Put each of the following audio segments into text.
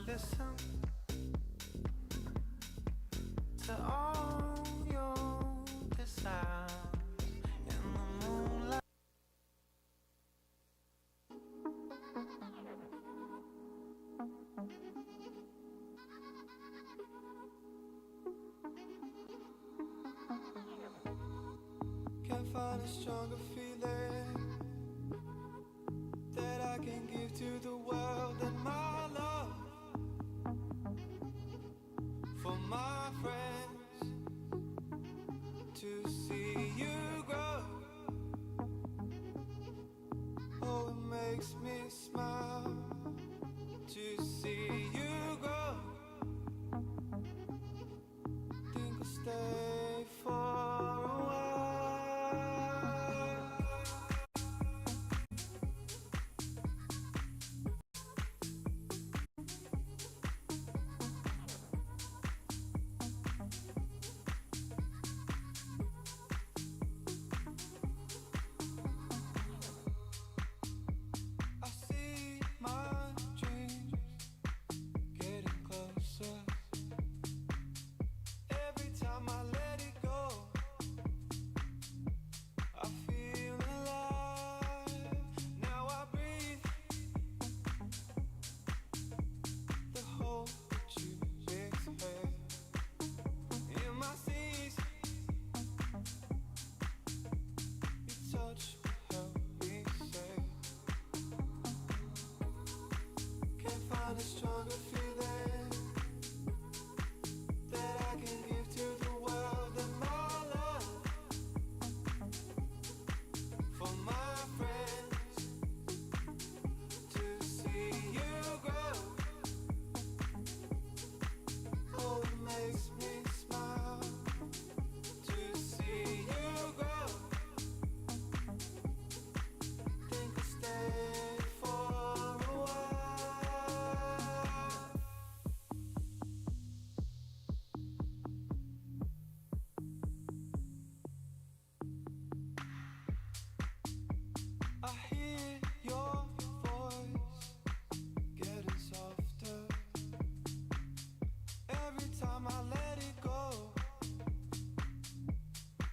listen to all your desires in the moonlight. Can't find a stronger feeling that I can give to the world than my love for my friends. To see you grow, oh, it makes me smile. To see you grow, think I'll stay for a while. I see my dreams getting closer. Every time I let it go, I feel alive. Now I breathe the hope that you exhale in my seas. Your touch will help me sail. Can't find a stronger feeling that I can give to the world than my love for my friends. To see you grow, oh, it makes me smile. To see you grow, think I'll stay for a while. I hear your voice getting softer. Every time I let it go,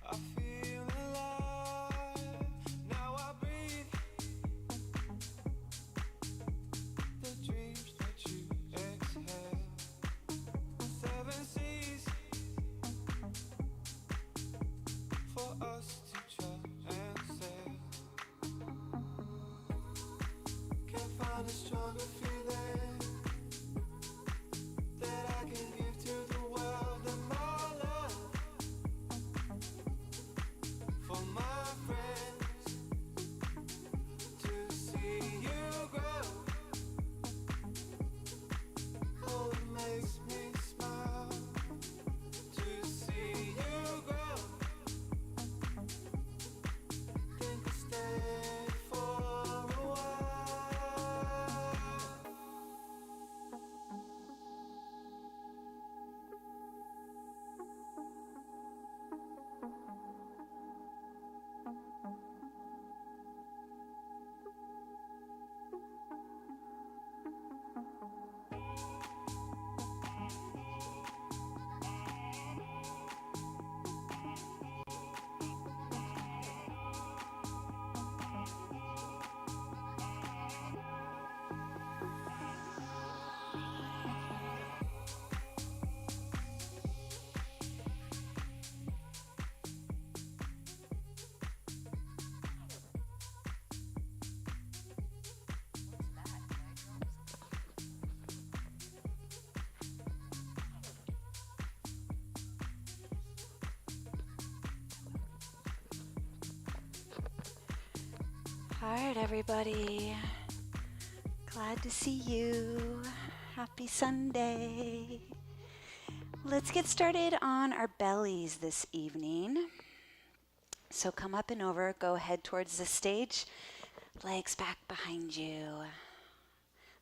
I feel alive. Now I breathe the dreams that you exhale. 7 seas for us to try and sail. Can't find a stronger feeling that I can give to the world than my love for my friends. To see you grow, oh, it makes me smile. To see you grow, think I'll stay for a while. All right, everybody. Glad to see you. Happy Sunday. Let's get started on our bellies this evening. So come up and over, go head towards the stage, legs back behind you.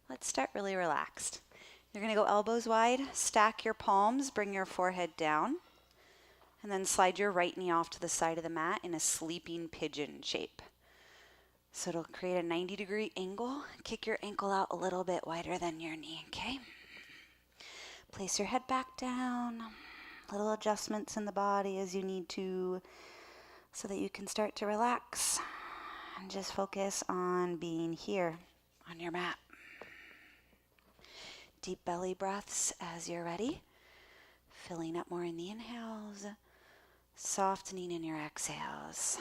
Let's start really relaxed. You're going to go elbows wide, stack your palms, bring your forehead down, and then slide your right knee off to the side of the mat in a sleeping pigeon shape. So it'll create a 90-degree angle. Kick your ankle out a little bit wider than your knee, okay? Place your head back down. Little adjustments in the body as you need to so that you can start to relax and just focus on being here on your mat. Deep belly breaths as you're ready. Filling up more in the inhales, softening in your exhales.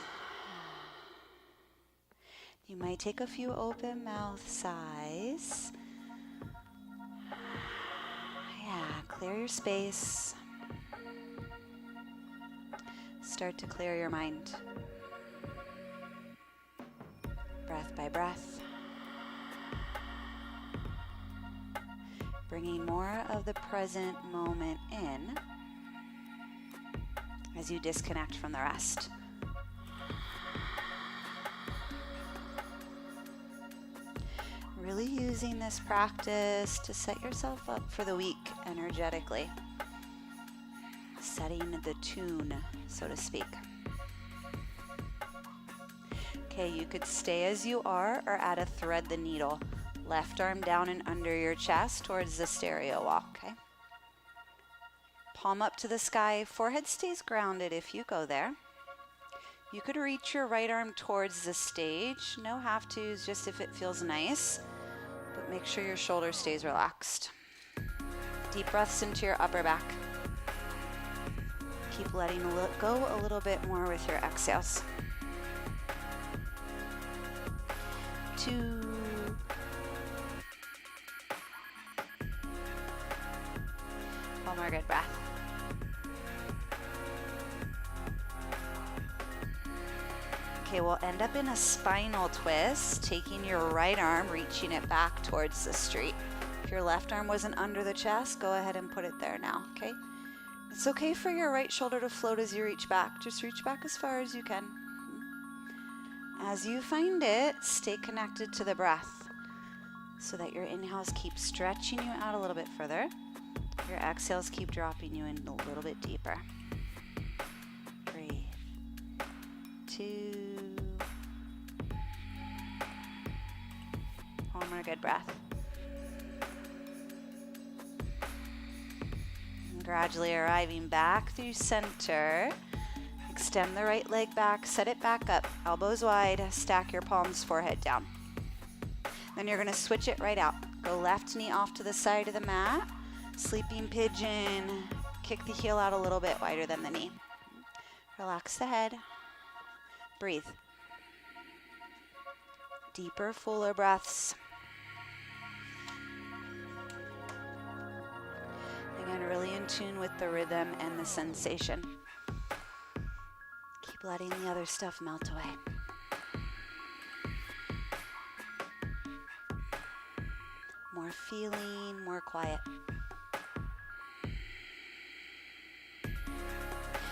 You might take a few open mouth sighs. Yeah, clear your space. Start to clear your mind. Breath by breath. Bringing more of the present moment in as you disconnect from the rest. Really using this practice to set yourself up for the week energetically. Setting the tune, so to speak. Okay, you could stay as you are or add a thread the needle. Left arm down and under your chest towards the stereo walk, okay? Palm up to the sky, forehead stays grounded if you go there. You could reach your right arm towards the stage. No have to's, just if it feels nice. But make sure your shoulder stays relaxed. Deep breaths into your upper back. Keep letting go a little bit more with your exhales. 2. One more good breath. Okay, we'll end up in a spinal twist, taking your right arm, reaching it back towards the street. If your left arm wasn't under the chest, go ahead and put it there now, okay? It's okay for your right shoulder to float as you reach back. Just reach back as far as you can. As you find it, stay connected to the breath so that your inhales keep stretching you out a little bit further. Your exhales keep dropping you in a little bit deeper. Breathe. 2. One more good breath. And gradually arriving back through center. Extend the right leg back, set it back up, elbows wide, stack your palms, forehead down. Then you're going to switch it right out. Go left knee off to the side of the mat. Sleeping pigeon. Kick the heel out a little bit wider than the knee. Relax the head. Breathe. Deeper, fuller breaths. Again, really in tune with the rhythm and the sensation. Keep letting the other stuff melt away. More feeling, more quiet.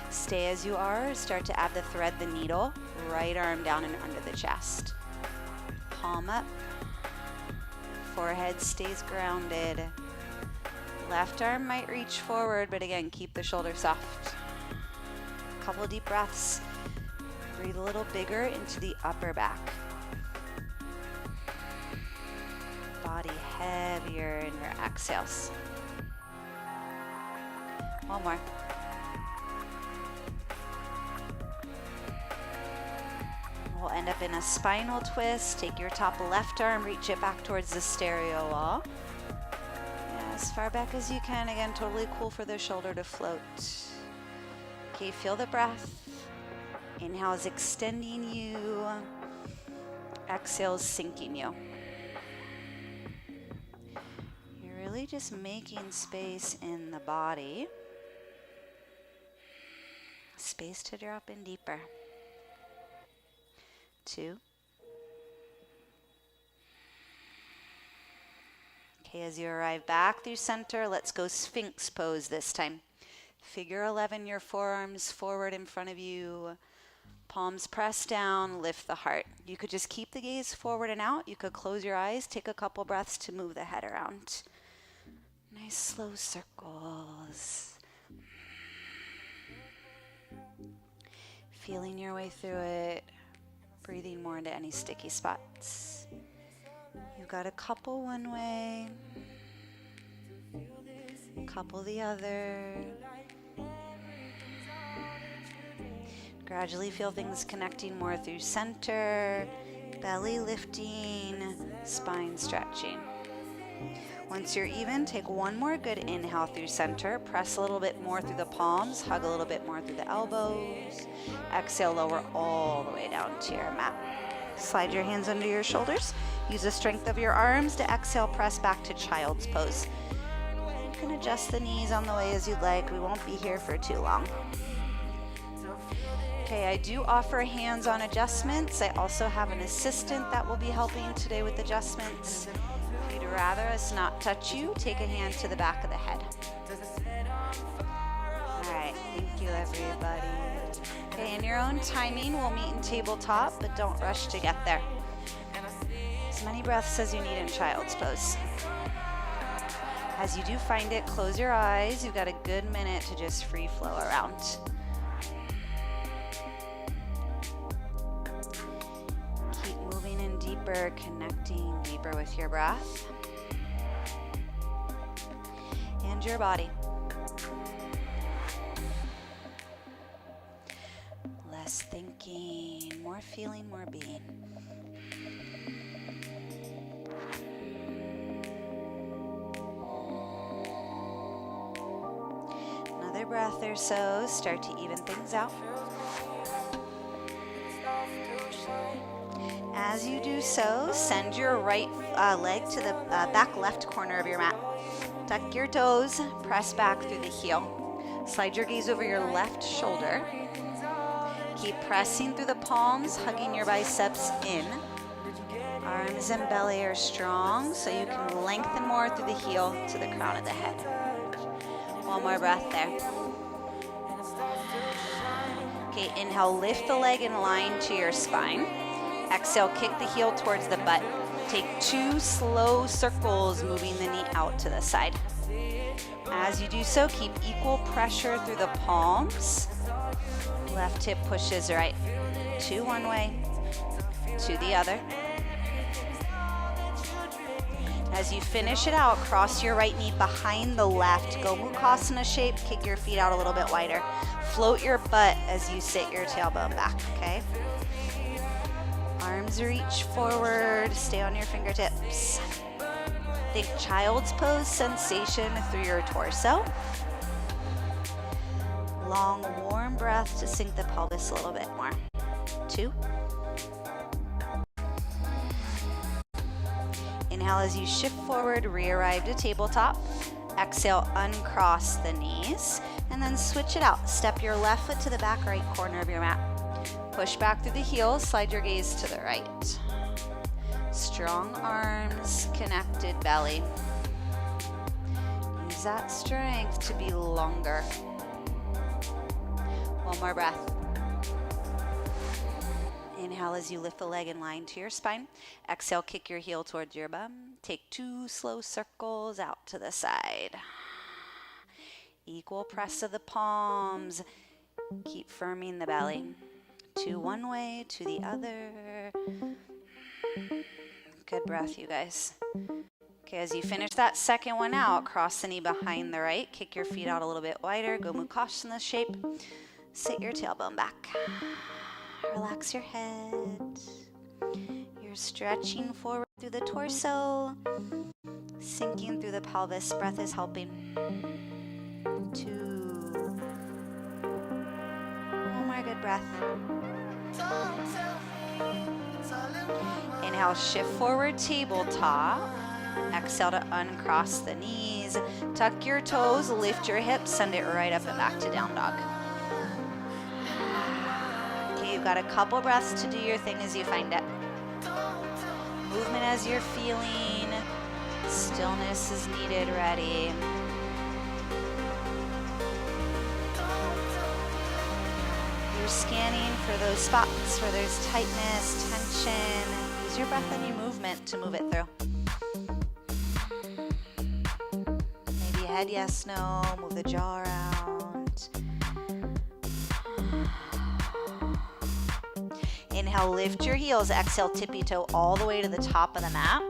Stay as you are. Start to add the thread the needle. Right arm down and under the chest. Palm up. Forehead stays grounded. Left arm might reach forward, but again, keep the shoulder soft. Couple deep breaths. Breathe a little bigger into the upper back. Body heavier in your exhales. One more. We'll end up in a spinal twist. Take your top left arm, reach it back towards the stereo wall. Yeah, as far back as you can. Again, totally cool for the shoulder to float. Okay, feel the breath. Inhale is extending you. Exhale is sinking you. You're really just making space in the body. Space to drop in deeper. 2. Okay, as you arrive back through center, let's go Sphinx pose this time. Figure 11, your forearms forward in front of you. Palms press down, lift the heart. You could just keep the gaze forward and out. You could close your eyes, take a couple breaths to move the head around. Nice slow circles. Feeling your way through it. Breathing more into any sticky spots. You've got a couple one way, couple the other. Gradually feel things connecting more through center, belly lifting, spine stretching. Once you're even, take one more good inhale through center. Press a little bit more through the palms, hug a little bit more through the elbows. Exhale, lower all the way down to your mat. Slide your hands under your shoulders. Use the strength of your arms to exhale, press back to child's pose. You can adjust the knees on the way as you'd like. We won't be here for too long. Okay, I do offer hands-on adjustments. I also have an assistant that will be helping today with adjustments. If you'd rather us not touch you, take a hand to the back of the head. All right, thank you, everybody. Okay, in your own timing, we'll meet in tabletop, but don't rush to get there. As many breaths as you need in child's pose. As you do find it, close your eyes. You've got a good minute to just free flow around. Keep moving in deeper, connecting deeper with your breath and your body. Less thinking, more feeling, more being. Another breath or so, start to even things out. As you do so, send your right leg to the back left corner of your mat. Tuck your toes, press back through the heel. Slide your gaze over your left shoulder. Keep pressing through the palms, hugging your biceps in. Arms and belly are strong, so you can lengthen more through the heel to the crown of the head. One more breath there. Okay, inhale, lift the leg in line to your spine. Exhale, kick the heel towards the butt. Take 2 slow circles, moving the knee out to the side. As you do so, keep equal pressure through the palms. Left hip pushes right. 2 one way, 2 the other. As you finish it out, cross your right knee behind the left. Go Mukasana shape, kick your feet out a little bit wider. Float your butt as you sit your tailbone back, okay? Arms reach forward, stay on your fingertips. Think child's pose sensation through your torso. Long, warm breath to sink the pelvis a little bit more. 2. Inhale as you shift forward, re-arrive to tabletop. Exhale, uncross the knees, and then switch it out. Step your left foot to the back right corner of your mat. Push back through the heels, slide your gaze to the right. Strong arms, connected belly. Use that strength to be longer. One more breath. Inhale as you lift the leg in line to your spine. Exhale, kick your heel towards your bum. Take 2 slow circles out to the side. Equal press of the palms. Keep firming the belly. 2 one way, 2 the other. Good breath, you guys. Okay, as you finish that second one out, cross the knee behind the right. Kick your feet out a little bit wider. Go Mukasana shape. Sit your tailbone back. Relax your head. You're stretching forward through the torso, sinking through the pelvis. Breath is helping. 2. One more good breath. Inhale, shift forward, tabletop. Exhale to uncross the knees. Tuck your toes, lift your hips, send it right up and back to down dog. Okay, you've got a couple breaths to do your thing as you find it. Movement as you're feeling. Stillness is needed, ready. You're scanning for those spots where there's tightness, tension. Use your breath and your movement to move it through. Maybe head yes, no, move the jaw around. Inhale, lift your heels. Exhale, tippy toe all the way to the top of the mat.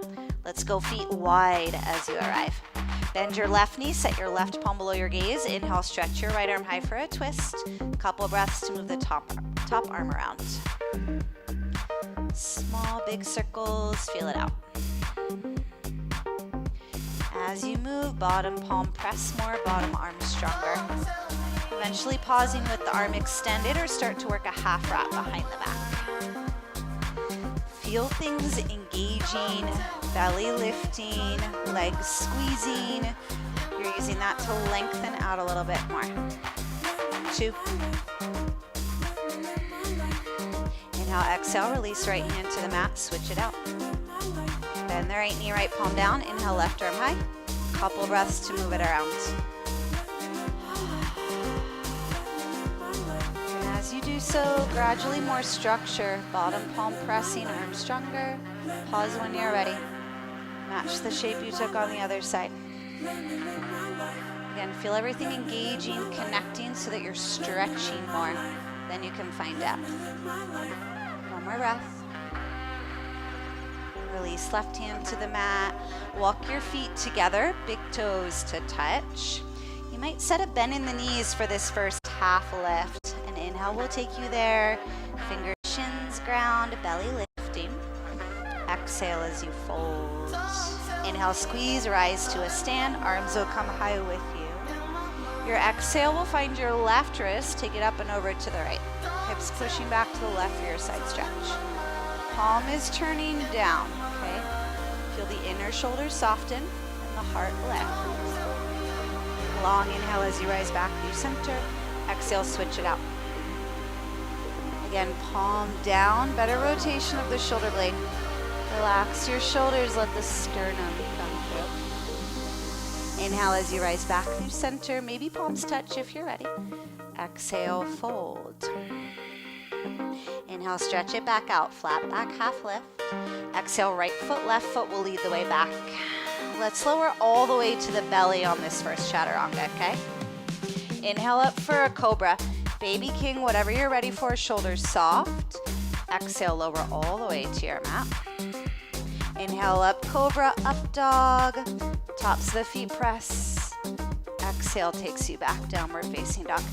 Let's go feet wide as you arrive. Bend your left knee, set your left palm below your gaze. Inhale, stretch your right arm high for a twist. Couple breaths to move the top arm around. Small, big circles, feel it out. As you move, bottom palm press more, bottom arm stronger. Eventually pausing with the arm extended or start to work a half wrap behind the back. Feel things engaging, belly lifting, legs squeezing. You're using that to lengthen out a little bit more. 2. Inhale, exhale, release right hand to the mat, switch it out. Bend the right knee, right palm down. Inhale, left arm high. Couple breaths to move it around. And as you do so, gradually more structure. Bottom palm pressing, arm stronger. Pause when you're ready. Match the shape you took on the other side. Again, feel everything engaging, connecting so that you're stretching more. Then you can find depth. One more breath. Release left hand to the mat. Walk your feet together, big toes to touch. You might set a bend in the knees for this first half lift. And inhale will take you there. Fingers, shins, ground, belly lifting. Exhale as you fold. Inhale, squeeze, rise to a stand. Arms will come high with you. Your exhale will find your left wrist. Take it up and over to the right. Hips pushing back to the left for your side stretch. Palm is turning down, okay? Feel the inner shoulder soften and the heart lift. Long inhale as you rise back through center. Exhale, switch it out. Again, palm down, better rotation of the shoulder blade. Relax your shoulders, let the sternum come through. Inhale as you rise back through center. Maybe palms touch if you're ready. Exhale, fold. Inhale, stretch it back out, flat back, half lift. Exhale, right foot, left foot will lead the way back. Let's lower all the way to the belly on this first chaturanga, okay? Inhale up for a cobra. Baby king, whatever you're ready for, shoulders soft. Exhale, lower all the way to your mat. Inhale up, cobra, up dog. Tops of the feet press. Exhale takes you back, downward facing dog.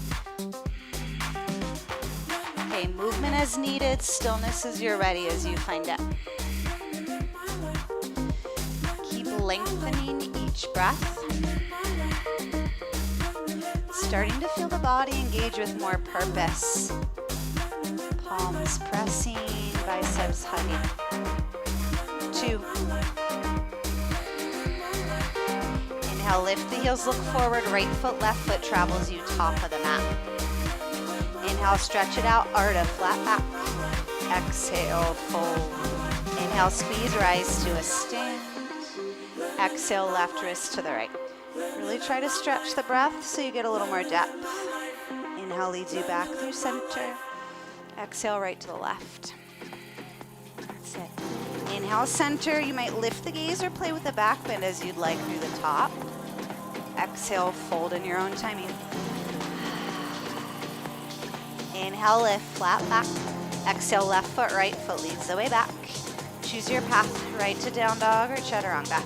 Okay, movement as needed, stillness as you're ready as you find it. Keep lengthening each breath. Starting to feel the body engage with more purpose. Palms pressing, biceps hugging. 2. Inhale, lift the heels, look forward, right foot, left foot travels you top of the mat. Inhale, stretch it out, Ardha, flat back. Exhale, fold. Inhale, squeeze, rise to a stand. Exhale, left wrist to the right. Really try to stretch the breath so you get a little more depth. Inhale leads you back through center. Exhale, right to the left. That's it. Inhale, center. You might lift the gaze or play with the back bend as you'd like through the top. Exhale, fold in your own timing. Inhale, lift, flat back. Exhale, left foot, right foot leads the way back. Choose your path, right to down dog or chaturanga.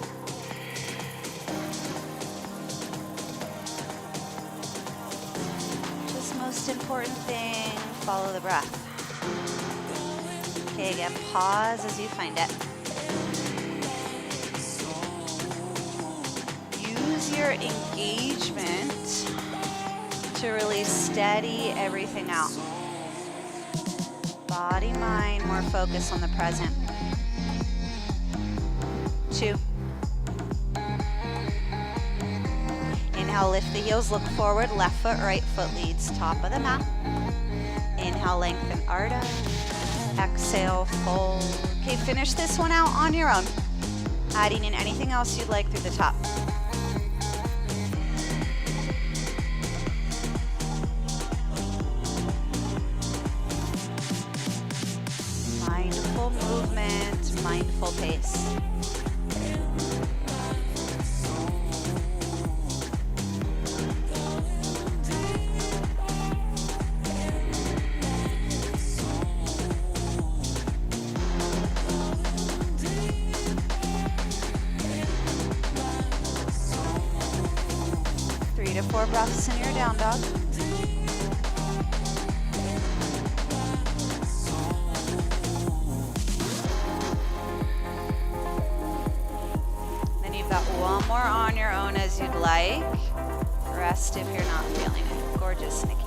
Just most important thing, follow the breath. Okay, again, pause as you find it. Use your engagement to really steady everything out. Body, mind, more focus on the present. 2. Inhale, lift the heels, look forward, left foot, right foot leads, top of the mat. Inhale, lengthen Ardha. Exhale, fold. Okay, finish this one out on your own. Adding in anything else you'd like through the top. Mindful movement, mindful pace. to 4 breaths in your down dog. Then you've got one more on your own as you'd like. Rest if you're not feeling it. Gorgeous, Nikki.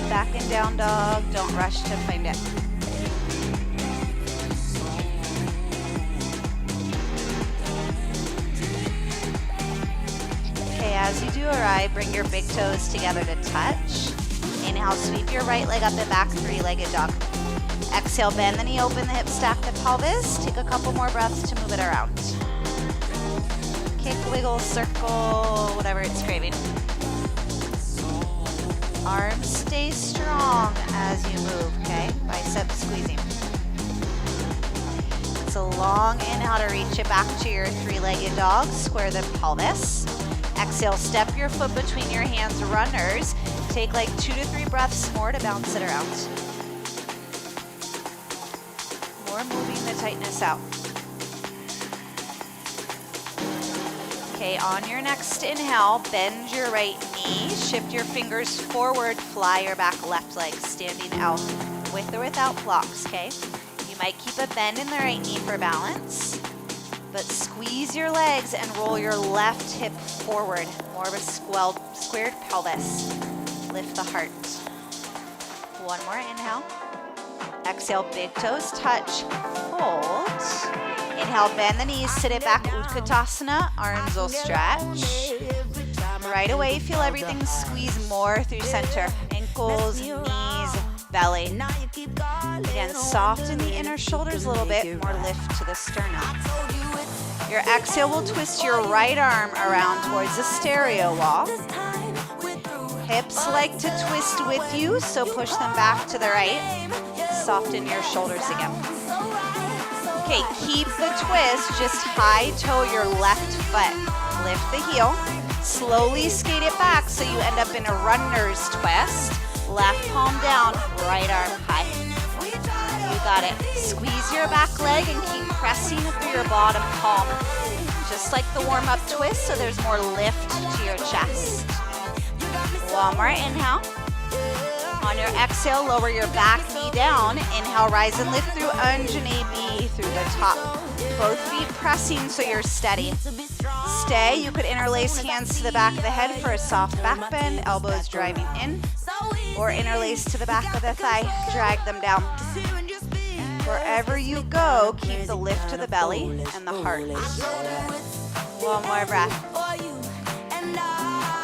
Back and down dog. Don't rush to find it. Okay, as you do arrive, bring your big toes together to touch. Inhale, sweep your right leg up and back, 3-legged dog. Exhale, bend the knee, open the hip, stack the pelvis. Take a couple more breaths to move it around. Kick, wiggle, circle, whatever it's craving. Arms stay strong as you move, okay? Biceps squeezing. It's a long inhale to reach it back to your 3-legged dog. Square the pelvis. Exhale, step your foot between your hands, runners. Take like 2 to 3 breaths more to bounce it around. More moving the tightness out. Okay, on your next inhale, bend your right knee, shift your fingers forward, fly your back left leg, standing out with or without blocks, okay? You might keep a bend in the right knee for balance, but squeeze your legs and roll your left hip forward, more of a squared pelvis. Lift the heart. One more inhale. Exhale, big toes touch, fold. Inhale, bend the knees, sit it back, Utkatasana, arms will stretch. Right away, feel everything squeeze more through center. Ankles, knees, belly. Again, soften the inner shoulders a little bit, more lift to the sternum. Your exhale will twist your right arm around towards the stereo wall. Hips like to twist with you, so push them back to the right. Soften your shoulders again. Okay, keep the twist, just high toe your left foot. Lift the heel, slowly skate it back so you end up in a runner's twist. Left palm down, right arm high. You got it. Squeeze your back leg and keep pressing through your bottom palm. Just like the warm-up twist, so there's more lift to your chest. One more inhale. On your exhale, lower your back knee down. Inhale, rise and lift through Anjane B through the top. Both feet pressing so you're steady. Stay. You could interlace hands to the back of the head for a soft back bend, elbows driving in, or interlace to the back of the thigh, drag them down. Wherever you go, keep the lift to the belly and the heart. One more breath.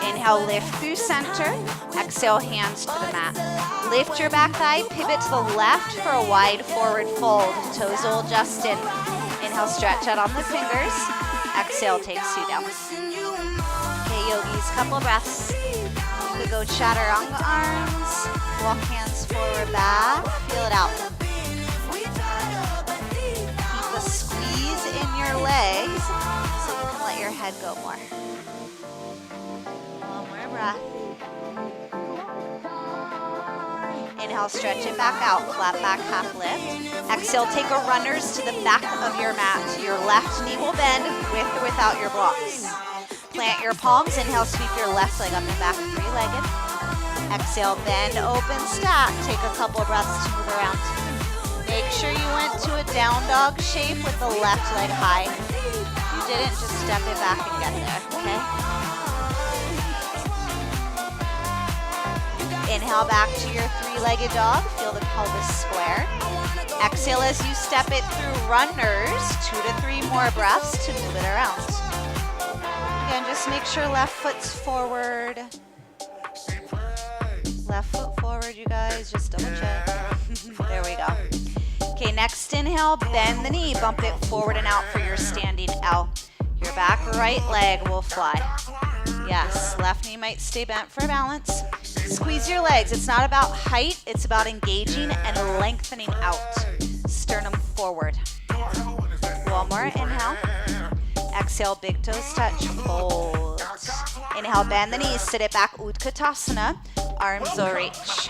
Inhale, lift through center. Exhale, hands to the mat. Lift your back thigh, pivot to the left for a wide forward fold. Toes will adjust in. Inhale, stretch out on the fingers. Exhale, takes you down. Okay, yogis, couple breaths. You could go chaturanga arms. Walk hands forward, back. Feel it out. Keep a squeeze in your legs so you can let your head go more. One more breath. Inhale, stretch it back out, flat back, half lift. Exhale, take a runners to the back of your mat. Your left knee will bend with or without your blocks. Plant your palms. Inhale, sweep your left leg up and back, 3-legged. Exhale, bend, open, stack. Take a couple breaths to move around. Make sure you went to a down dog shape with the left leg high. If you didn't, just step it back and get there, okay? Inhale back to your 3-legged dog. Feel the pelvis square. Exhale as you step it through runners. 2 to 3 more breaths to move it around. Again, just make sure left foot's forward. Left foot forward, you guys. Just double check. There we go. Okay, next inhale, bend the knee, bump it forward and out for your standing L. Your back right leg will fly. Yes, left knee might stay bent for balance. Squeeze your legs. It's not about height, it's about engaging and lengthening out. Sternum forward. One more, inhale. Exhale, big toes touch, fold. Inhale, bend the knees, sit it back, Utkatasana. Arms will reach.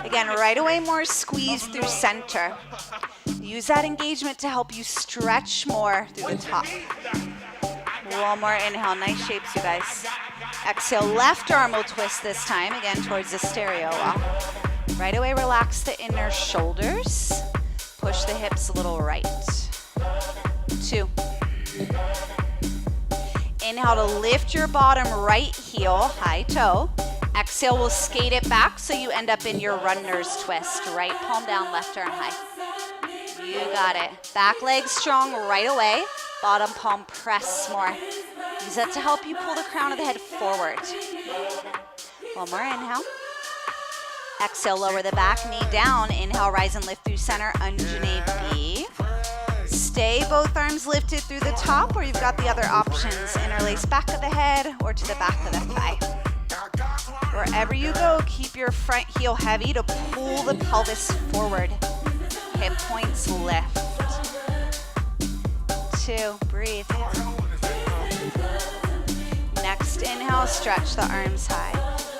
Again, right away, more squeeze through center. Use that engagement to help you stretch more through the top. One more inhale, nice shapes, you guys. Exhale, left arm will twist this time, again, towards the stereo wall. Right away, relax the inner shoulders. Push the hips a little right. 2. Inhale to lift your bottom right heel, high toe. Exhale, we'll skate it back so you end up in your runner's twist. Right palm down, left arm high. You got it. Back leg strong right away. Bottom palm press more. Use that to help you pull the crown of the head forward. One more inhale. Exhale, lower the back knee down. Inhale, rise and lift through center, Anjane B. Stay both arms lifted through the top, or you've got the other options. Interlace back of the head or to the back of the thigh. Wherever you go, keep your front heel heavy to pull the pelvis forward. Hip points lift. 2, breathe. Next inhale, stretch the arms high.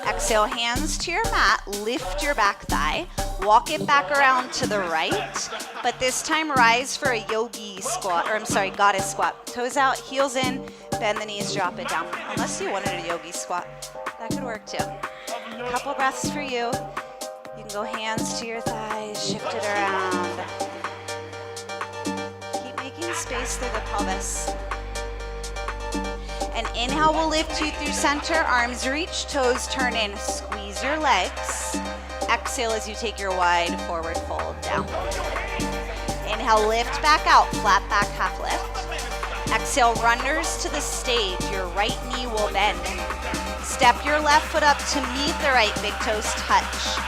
Exhale, hands to your mat, lift your back thigh. Walk it back around to the right, but this time rise for a yogi squat, or I'm sorry, goddess squat. Toes out, heels in, bend the knees, drop it down. Unless you wanted a yogi squat, that could work too. A couple breaths for you. You can go hands to your thighs, shift it around. Keep making space through the pelvis. And inhale will lift you through center, arms reach, toes turn in. Squeeze your legs. Exhale as you take your wide forward fold down. Inhale, lift back out, flat back half lift. Exhale, runners to the stage. Your right knee will bend. Step your left foot up to meet the right, big toes touch.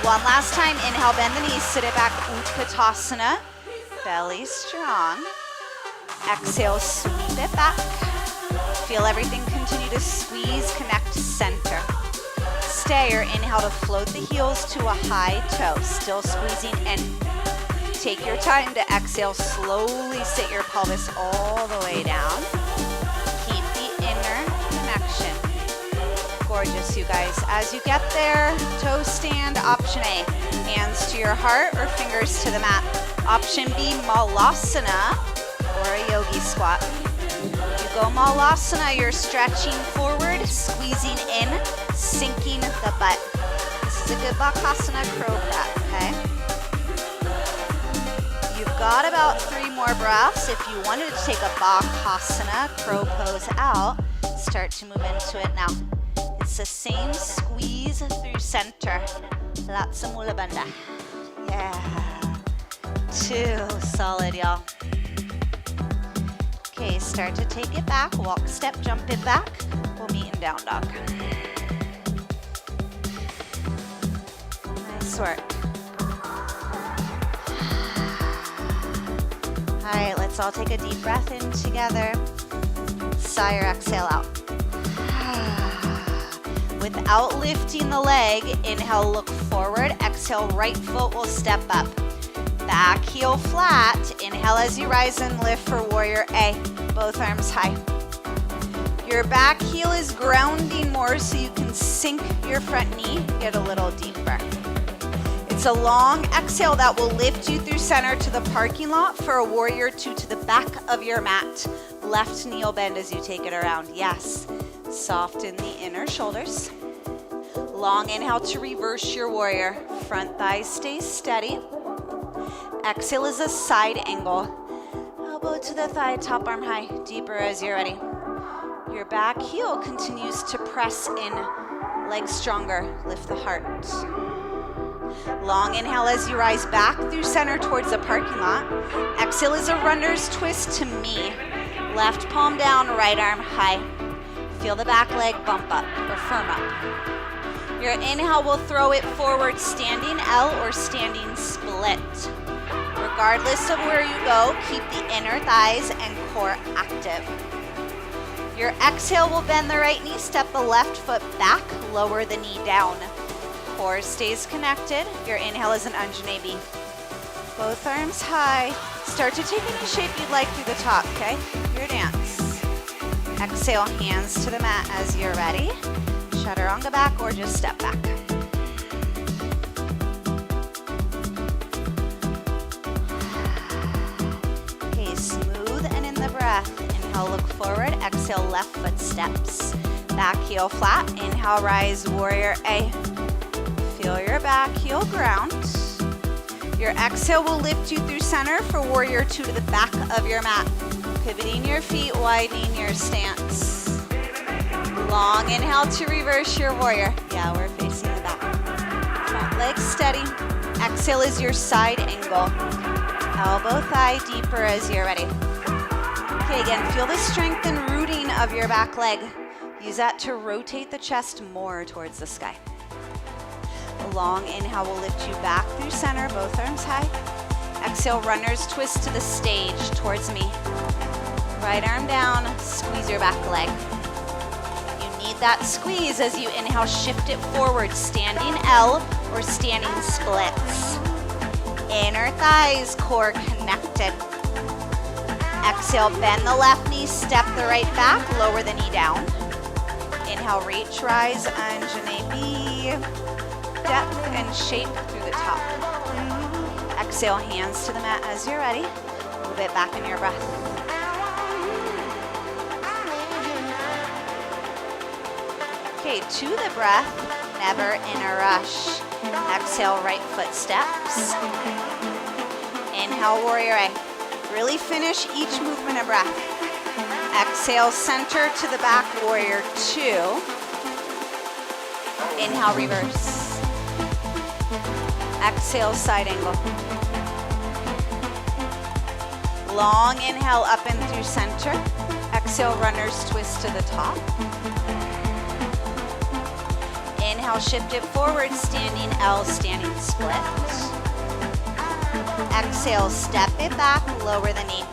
One last time, inhale, bend the knees, sit it back, Utkatasana. Belly strong. Exhale, sweep it back. Feel everything continue to squeeze, connect to center. Stay or inhale to float the heels to a high toe, still squeezing in. Take your time to exhale, slowly sit your pelvis all the way down. Keep the inner connection. Gorgeous, you guys. As you get there, toe stand, option A. Hands to your heart or fingers to the mat. Option B, Malasana or a yogi squat. You go Malasana, you're stretching forward, squeezing in, sinking the butt. This is a good Bakasana crow breath, okay? You've got about 3 more breaths. If you wanted to take a Bakasana, crow pose out, start to move into it now. It's the same squeeze through center. Latsa Mula Bandha. Yeah. 2, solid, y'all. Okay, start to take it back. Walk, step, jump it back. We'll meet in down dog. Nice work. All right, let's all take a deep breath in together. Sigh or exhale out. Without lifting the leg, inhale, look forward. Exhale, right foot will step up. Back heel flat. Inhale as you rise and lift for warrior A. Both arms high. Your back heel is grounding more so you can sink your front knee, get a little deeper. It's a long exhale that will lift you through center to the parking lot for a warrior 2 to the back of your mat. Left knee will bend as you take it around. Yes. Soften the inner shoulders. Long inhale to reverse your warrior. Front thighs stay steady. Exhale is a side angle. Elbow to the thigh, top arm high. Deeper as you're ready. Your back heel continues to press in. Legs stronger. Lift the heart. Long inhale as you rise back through center towards the parking lot. Exhale is a runner's twist to me. Left palm down, right arm high. Feel the back leg bump up or firm up. Your inhale will throw it forward, standing L or standing split. Regardless of where you go, keep the inner thighs and core active. Your exhale will bend the right knee, step the left foot back, lower the knee down. Core stays connected. Your inhale is an Anjaneyasana. Both arms high. Start to take any shape you'd like through the top, okay? Your dance. Exhale, hands to the mat as you're ready. Chaturanga back or just step back. Okay, smooth and in the breath. Inhale, look forward. Exhale, left foot steps. Back heel flat. Inhale, rise, warrior A. Feel your back heel ground. Your exhale will lift you through center for warrior 2 to the back of your mat. Pivoting your feet, widening your stance. Long inhale to reverse your warrior. Yeah, we're facing the back. Front leg steady. Exhale is your side angle. Elbow thigh deeper as you're ready. Okay, again, feel the strength and rooting of your back leg. Use that to rotate the chest more towards the sky. A long inhale will lift you back through center, both arms high. Exhale, runner's twist to the stage towards me. Right arm down, squeeze your back leg. You need that squeeze as you inhale, shift it forward, standing L or standing splits. Inner thighs, core connected. Exhale, bend the left knee, step the right back, lower the knee down. Inhale, reach, rise, Anjaneyasana. Depth and shape through the top. Exhale, hands to the mat as you're ready. Move it back in your breath. Okay, to the breath, never in a rush. Exhale, right foot steps. Inhale, warrior A. Really finish each movement of breath. Exhale, center to the back, warrior 2. Inhale, reverse. Exhale, side angle. Long inhale, up and through center. Exhale, runner's twist to the top. Inhale, shift it forward, standing L, standing split. Exhale, step it back, lower the knee.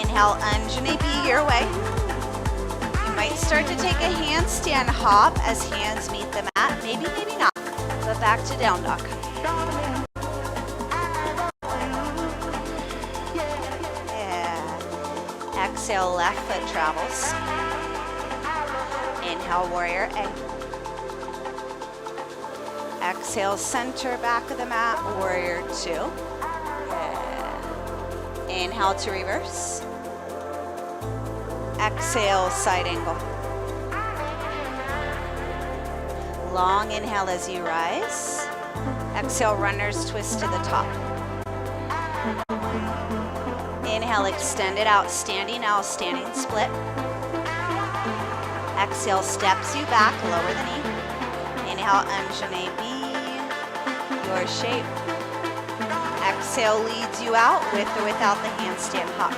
Inhale, Anjaneyasana your way. You might start to take a handstand hop as hands meet the mat. Maybe, maybe not. But back to down dog. Yeah. Exhale, left foot travels. Inhale, warrior A. Exhale, center back of the mat, warrior 2. Yeah. Inhale to reverse. Exhale, side angle. Long inhale as you rise. Exhale, runner's twist to the top. Inhale, extend it out, standing L, standing split. Exhale, steps you back, lower the knee. Inhale, Anjaneyasana, your shape. Exhale leads you out with or without the handstand hop.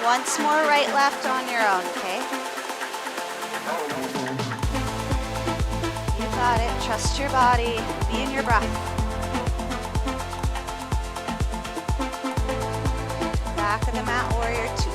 Once more, right, left on your own, okay? You got it. Trust your body. Be in your breath. Back of the mat, warrior 2.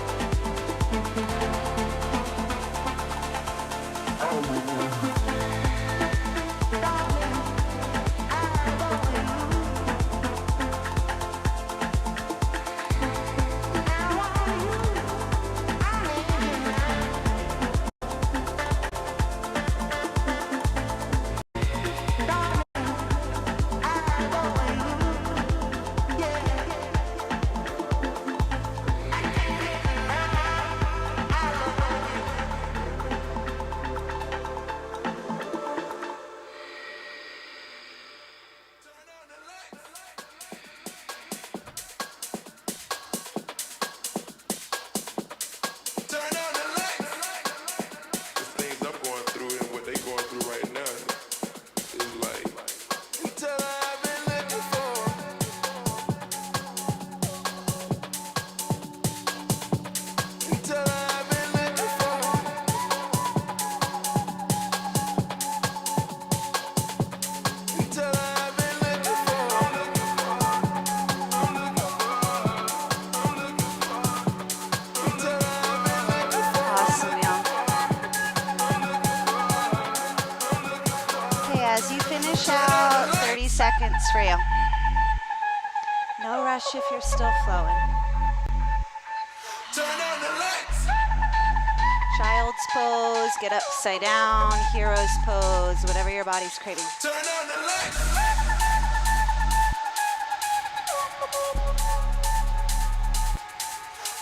As you finish out, 30 seconds for you. No rush if you're still flowing. Turn on the lights. Child's pose, get upside down, hero's pose, whatever your body's craving. Turn on the lights.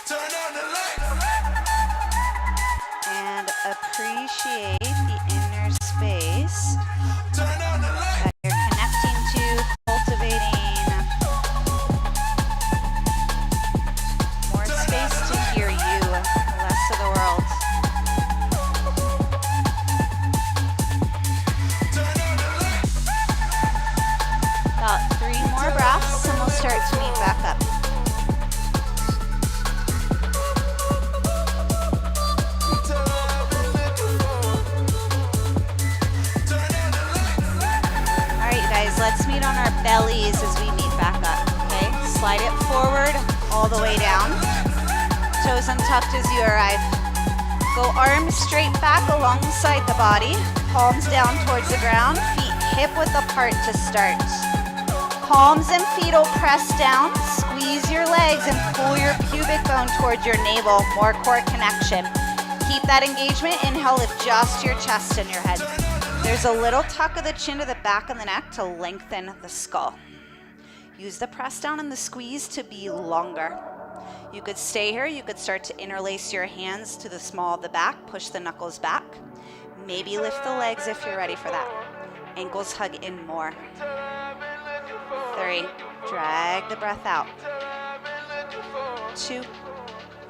Turn on the lights. And appreciate the inner space Turn on the lights. that you're connecting to, cultivating more space to hear you, less of the world. About 3 more breaths and we'll start to meet back up. Alright you guys, let's meet on our bellies as we meet back up, okay? Slide it forward all the way down. Toes untucked as you arrive. Go arms straight back alongside the body. Palms down towards the ground. Feet hip width apart to start. Palms and feet will press down. Squeeze your legs and pull your pubic bone towards your navel. More core connection. Keep that engagement. Inhale, lift just your chest and your head. There's a little tuck of the chin to the back of the neck to lengthen the skull. Use the press down and the squeeze to be longer. You could stay here. You could start to interlace your hands to the small of the back. Push the knuckles back. Maybe lift the legs if you're ready for that. Ankles hug in more. 3. Drag the breath out. 2.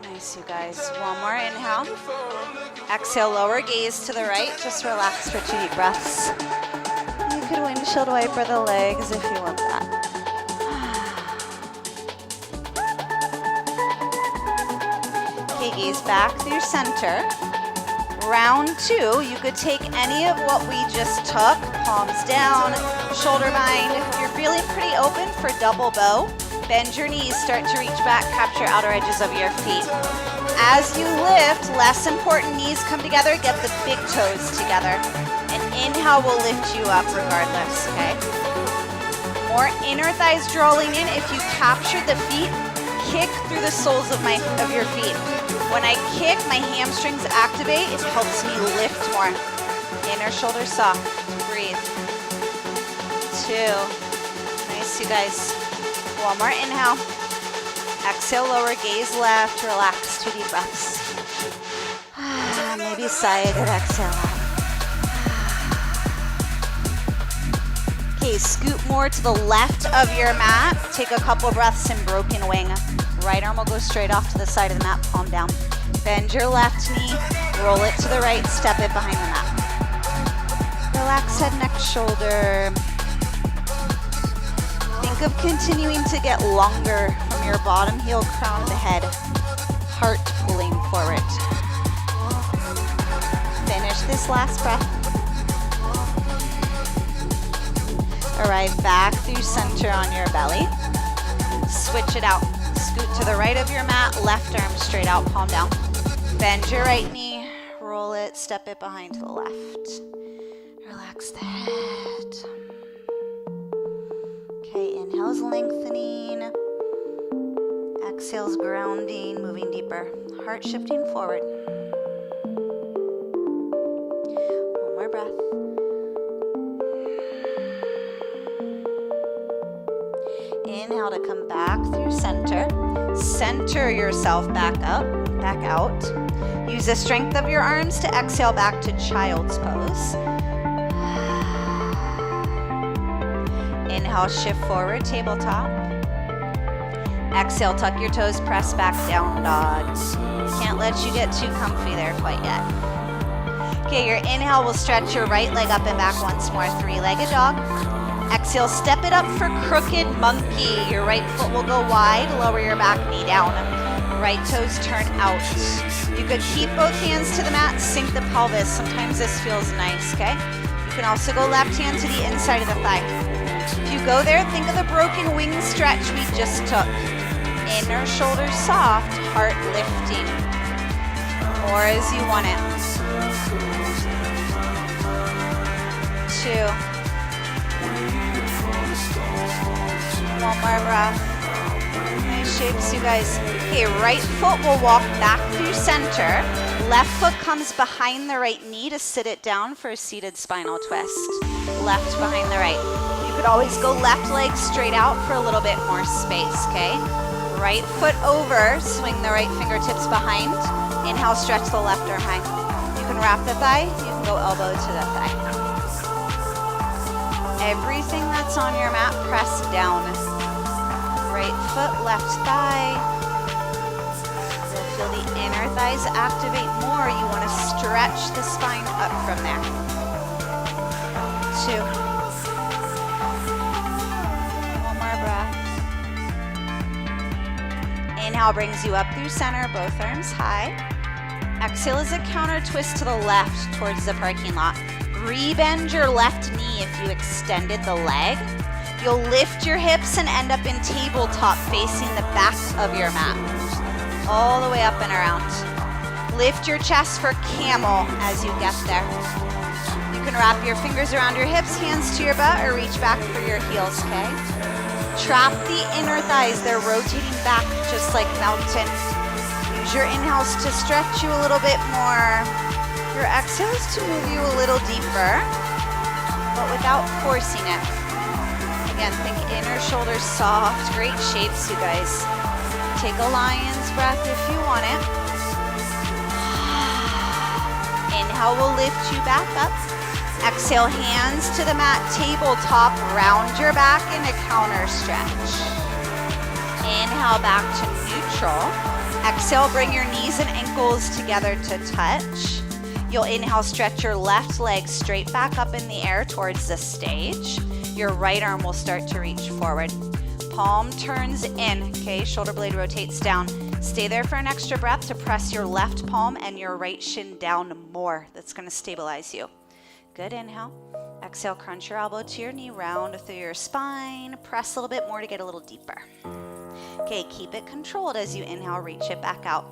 Nice, you guys. 1 more inhale. Exhale, lower gaze to the right. Just relax for 2 deep breaths. You could windshield wiper the legs if you want that. Okay, gaze back through center. Round 2, you could take any of what we just took, palms down, shoulder bind. If you're feeling pretty open for double bow, bend your knees, start to reach back, capture outer edges of your feet. As you lift, less important, knees come together, get the big toes together. And inhale will lift you up regardless, okay? More inner thighs drawing in. If you captured the feet, kick through the soles of your feet. When I kick, my hamstrings activate. It helps me lift more. Inner shoulder soft. Breathe. 2. Nice, you guys. 1 more inhale. Exhale, lower gaze left. Relax. 2 deep breaths. Maybe sigh a good exhale out. Okay, scoot more to the left of your mat. Take a couple breaths in broken wing. Right arm will go straight off to the side of the mat, palm down. Bend your left knee, roll it to the right, step it behind the mat. Relax head, neck, shoulder. Think of continuing to get longer from your bottom heel, crown of the head. Heart pulling forward. Finish this last breath. Arrive back through center on your belly. Switch it out. Scoot to the right of your mat, left arm straight out, palm down. Bend your right knee, roll it, step it behind to the left. Relax the head. Okay, inhale's lengthening. Exhale's grounding, moving deeper. Heart shifting forward. 1 more breath. Inhale to come back through center. Center yourself back up, back out. Use the strength of your arms to exhale back to child's pose. Inhale, shift forward, tabletop. Exhale, tuck your toes, press back, down dog. Can't let you get too comfy there quite yet. Okay, your inhale will stretch your right leg up and back once more, 3-legged dog. Exhale, step it up for crooked monkey. Your right foot will go wide, lower your back knee down. Right toes turn out. You could keep both hands to the mat, sink the pelvis. Sometimes this feels nice, okay? You can also go left hand to the inside of the thigh. If you go there, think of the broken wing stretch we just took. Inner shoulder soft, heart lifting. More as you want it. 2. One more breath. Nice shapes, you guys. Okay, right foot will walk back through center. Left foot comes behind the right knee to sit it down for a seated spinal twist. Left behind the right. You could always go left leg straight out for a little bit more space, okay? Right foot over, swing the right fingertips behind. Inhale, stretch the left arm high. You can wrap the thigh, you can go elbow to the thigh. Everything that's on your mat, press down. Right foot, left thigh. You'll feel the inner thighs activate more. You want to stretch the spine up from there. 2. One more breath. Inhale brings you up through center, both arms high. Exhale is a counter twist to the left towards the parking lot. Rebend your left knee if you extended the leg. You'll lift your hips and end up in tabletop facing the back of your mat. All the way up and around. Lift your chest for camel as you get there. You can wrap your fingers around your hips, hands to your butt, or reach back for your heels, okay? Trap the inner thighs. They're rotating back just like mountain. Use your inhales to stretch you a little bit more. Your exhales to move you a little deeper, but without forcing it. Again, think inner shoulders soft, great shapes, you guys. Take a lion's breath if you want it. Inhale will lift you back up. Exhale, hands to the mat, tabletop, round your back in a counter stretch. Inhale back to neutral. Exhale, bring your knees and ankles together to touch. You'll inhale, stretch your left leg straight back up in the air towards the stage. Your right arm will start to reach forward. Palm turns in, okay? Shoulder blade rotates down. Stay there for an extra breath to press your left palm and your right shin down more. That's gonna stabilize you. Good, inhale. Exhale, crunch your elbow to your knee, round through your spine. Press a little bit more to get a little deeper. Okay, keep it controlled as you inhale, reach it back out.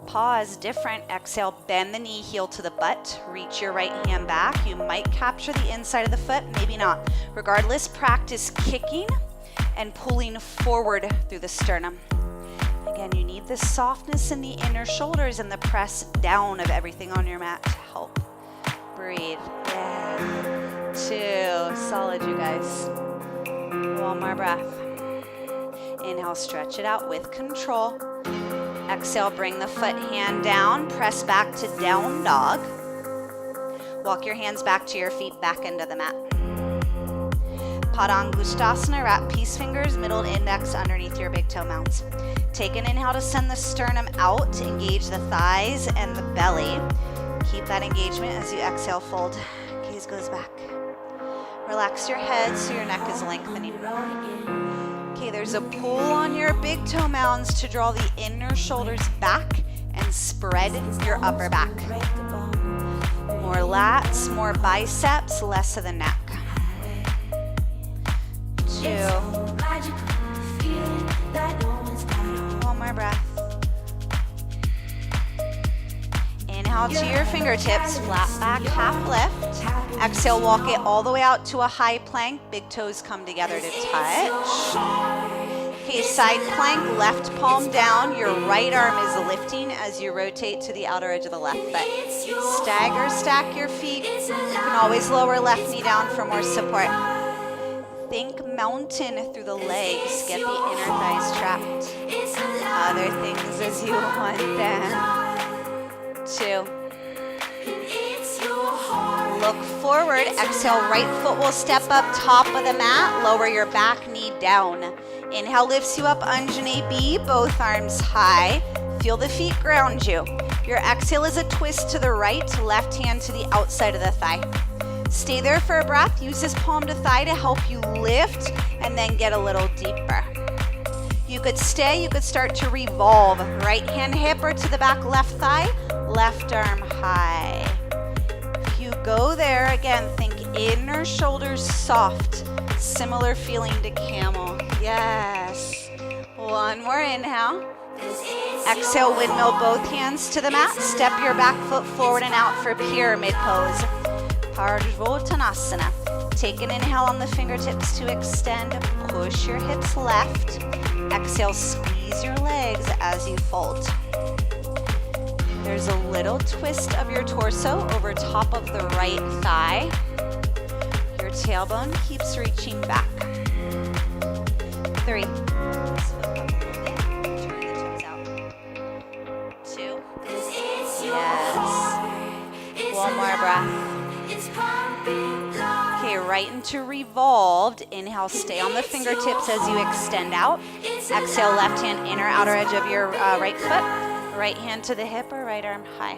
Pause, different. Exhale, bend the knee, heel to the butt. Reach your right hand back. You might capture the inside of the foot, maybe not. Regardless, practice kicking and pulling forward through the sternum. Again, you need the softness in the inner shoulders and the press down of everything on your mat to help. Breathe. Yeah. 2. Solid, you guys. One more breath. Inhale, stretch it out with control. Exhale, bring the foot hand down, press back to down dog. Walk your hands back to your feet, back into the mat. Padangusthasana, wrap peace fingers, middle index underneath your big toe mounds. Take an inhale to send the sternum out, engage the thighs and the belly. Keep that engagement as you exhale, fold. Gaze goes back. Relax your head so your neck is lengthening. Okay, there's a pull on your big toe mounds to draw the inner shoulders back and spread your upper back. More lats, more biceps, less of the neck. 2. One more breath. Inhale to your fingertips, flat back, half lift. Exhale, walk it all the way out to a high plank. Big toes come together to touch. Okay, side plank, left palm down. Your right arm is lifting as you rotate to the outer edge of the left foot. Stagger, stack your feet. You can always lower left knee down for more support. Think mountain through the legs. Get the inner thighs trapped. Other things as you want them. 2. Look forward. Exhale, right foot will step up top of the mat. Lower your back knee down. Inhale lifts you up, Anjane B, both arms high. Feel the feet ground you. Your exhale is a twist to the right, left hand to the outside of the thigh. Stay there for a breath. Use this palm to thigh to help you lift and then get a little deeper. You could stay, you could start to revolve. Right hand hip or to the back left thigh, left arm high. If you go there, again, think inner shoulders soft. Similar feeling to camel. Yes. One more inhale. Exhale, windmill both hands to the mat. Step your back foot forward and out for pyramid pose. Pardvottanasana. Take an inhale on the fingertips to extend. Push your hips left. Exhale, squeeze your legs as you fold. There's a little twist of your torso over top of the right thigh. Your tailbone keeps reaching back. 3. Turn the toes out. 2. Yes. One more breath. Okay, right into revolved. Inhale, stay on the fingertips as you extend out. Exhale, left hand inner outer edge of your right foot. Right hand to the hip or right arm high.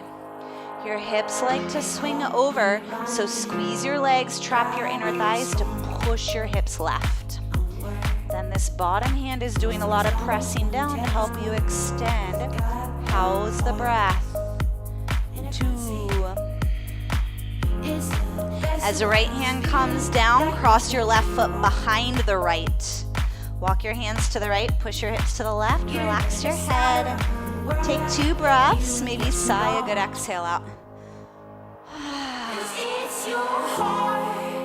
Your hips like to swing over, so squeeze your legs, trap your inner thighs to push your hips left. Then this bottom hand is doing a lot of pressing down to help you extend. How's the breath? 2. As the right hand comes down, cross your left foot behind the right. Walk your hands to the right, push your hips to the left, relax your head. Take 2 breaths, maybe sigh a good exhale out.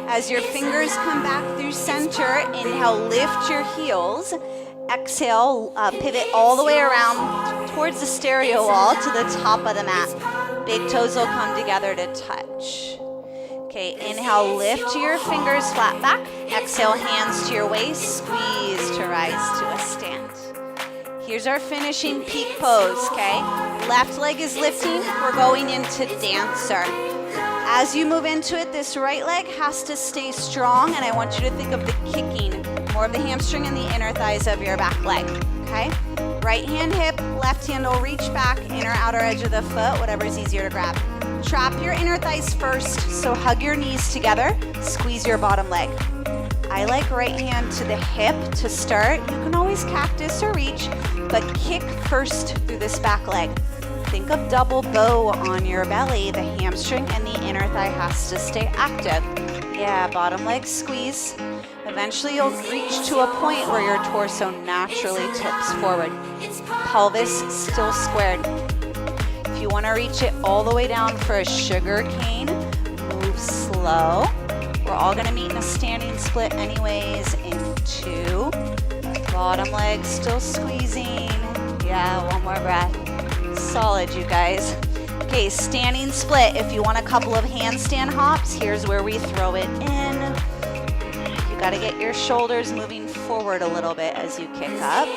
As your fingers come back through center, inhale, lift your heels. Exhale, pivot all the way around towards the stereo wall to the top of the mat. Big toes will come together to touch. Okay, inhale, lift your fingers flat back. Exhale, hands to your waist, squeeze to rise to a stand. Here's our finishing peak pose, okay? Left leg is lifting, we're going into dancer. As you move into it, this right leg has to stay strong, and I want you to think of the kicking, more of the hamstring and the inner thighs of your back leg, okay? Right hand hip, left hand will reach back, inner outer edge of the foot, whatever's easier to grab. Trap your inner thighs first, so hug your knees together, squeeze your bottom leg. I like right hand to the hip to start. You can always cactus or reach, but kick first through this back leg. Think of double bow on your belly. The hamstring and the inner thigh has to stay active. Yeah, bottom leg squeeze. Eventually you'll reach to a point where your torso naturally tips forward. Pelvis still squared. If you want to reach it all the way down for a sugar cane, move slow. We're all going to meet in a standing split anyways in 2. Bottom leg still squeezing. Yeah, one more breath. Solid, you guys. Okay, standing split. If you want a couple of handstand hops, here's where we throw it in. You got to get your shoulders moving forward a little bit as you kick up.